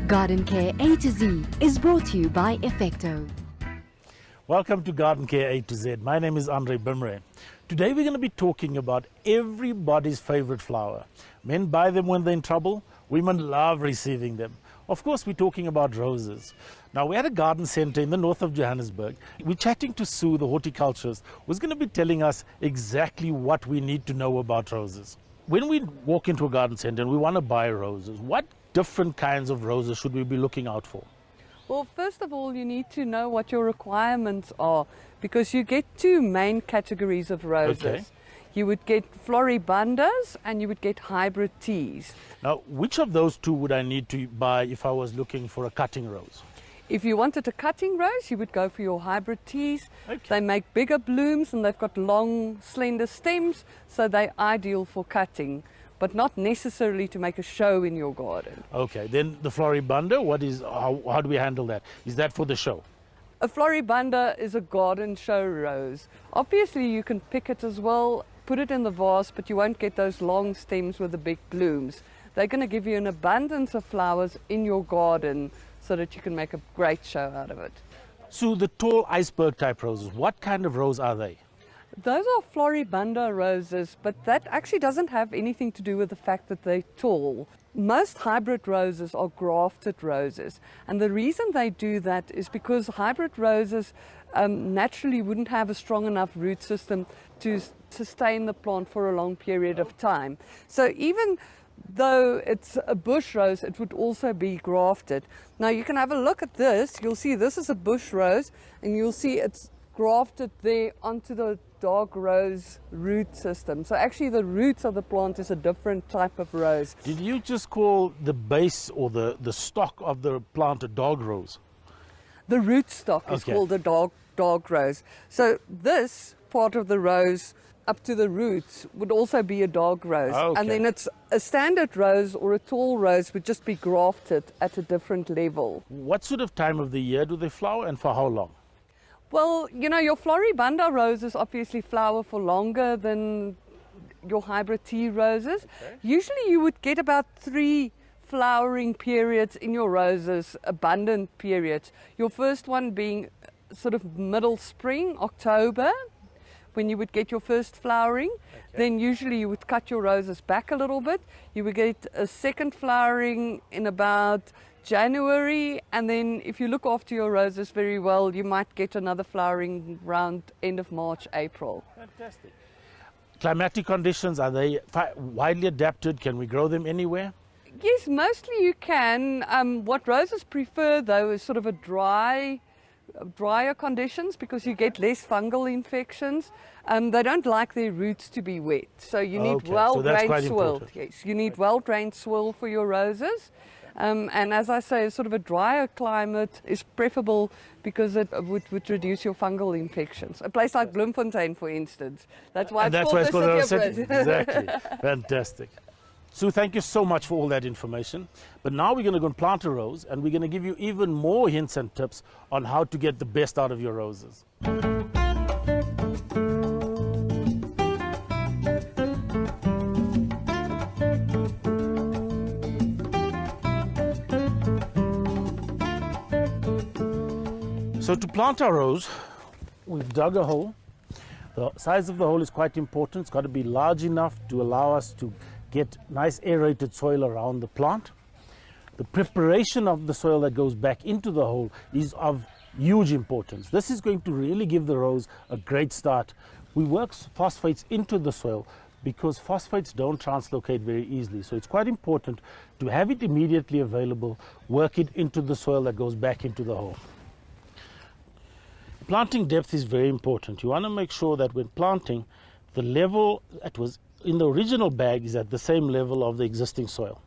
Garden Care A to Z is brought to you by Effecto. Welcome to Garden Care A to Z. My name is Andre Bimre. Today we're going to be talking about everybody's favorite flower. Men buy them when they're in trouble. Women love receiving them. Of course, we're talking about roses. Now, we're at a garden center in the north of Johannesburg. We're chatting to Sue, the horticulturist, who's going to be telling us exactly what we need to know about roses. When we walk into a garden center and we want to buy roses, what different kinds of roses should we be looking out for? Well, first of all, you need to know what your requirements are, because you get two main categories of roses. Okay. You would get floribundas and you would get hybrid teas. Now, which of those two would I need to buy if I was looking for a cutting rose? If you wanted a cutting rose, you would go for your hybrid teas. Okay. They make bigger blooms and they've got long, slender stems, so they're ideal for cutting, but not necessarily to make a show in your garden. Okay, then the floribunda, how do we handle that? Is that for the show? A floribunda is a garden show rose. Obviously, you can pick it as well, put it in the vase, but you won't get those long stems with the big blooms. They're going to give you an abundance of flowers in your garden so that you can make a great show out of it. So the tall iceberg type roses, what kind of rose are they? Those are floribunda roses, but that actually doesn't have anything to do with the fact that they're tall. Most hybrid roses are grafted roses, and the reason they do that is because hybrid roses naturally wouldn't have a strong enough root system to sustain the plant for a long period of time. So even though it's a bush rose, it would also be grafted. Now you can have a look at this. You'll see this is a bush rose, and you'll see it's grafted there onto the dog rose root system. So actually the roots of the plant is a different type of rose. Did you just call the base or the stock of the plant a dog rose? The root stock is called a dog rose. So this part of the rose up to the roots would also be a dog rose. Okay. And then it's a standard rose or a tall rose would just be grafted at a different level. What sort of time of the year do they flower and for how long? Well, you know, your floribunda roses obviously flower for longer than your hybrid tea roses. Okay. Usually you would get about 3 flowering periods in your roses, abundant periods. Your first one being sort of middle spring, October, when you would get your first flowering. Okay. Then usually you would cut your roses back a little bit. You would get a second flowering in about January, and then if you look after your roses very well, you might get another flowering around end of March, April. Fantastic. Climatic conditions, are they widely adapted? Can we grow them anywhere? Yes, mostly you can. What roses prefer though is sort of drier conditions, because you get less fungal infections. They don't like their roots to be wet, so you need well-drained soil. Yes, you need well-drained soil for your roses. And as I say, sort of a drier climate is preferable because it would reduce your fungal infections. A place like Bloemfontein, for instance. That's why it's called the City of Roses. Exactly. Fantastic. Sue, thank you so much for all that information. But now we're going to go and plant a rose, and we're going to give you even more hints and tips on how to get the best out of your roses. So to plant our rose, we've dug a hole. The size of the hole is quite important. It's got to be large enough to allow us to get nice aerated soil around the plant. The preparation of the soil that goes back into the hole is of huge importance. This is going to really give the rose a great start. We work phosphates into the soil because phosphates don't translocate very easily. So it's quite important to have it immediately available, work it into the soil that goes back into the hole. Planting depth is very important. You want to make sure that when planting, the level that was in the original bag is at the same level of the existing soil.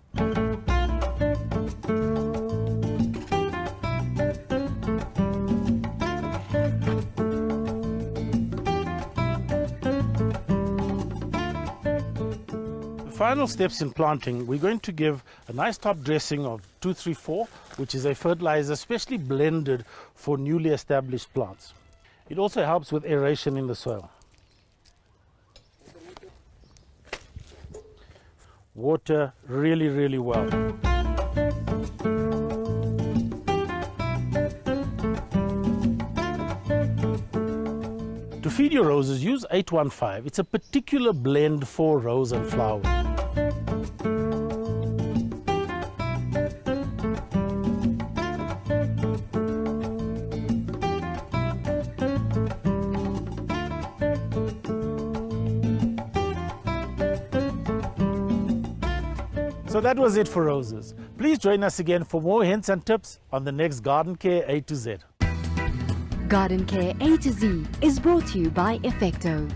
The final steps in planting, we're going to give a nice top dressing of 2,3,4, which is a fertilizer specially blended for newly established plants. It also helps with aeration in the soil. Water really, really well. feed your roses, use 815. It's a particular blend for rose and flower. So that was it for roses. Please join us again for more hints and tips on the next Garden Care A to Z. Garden Care A to Z is brought to you by Effecto.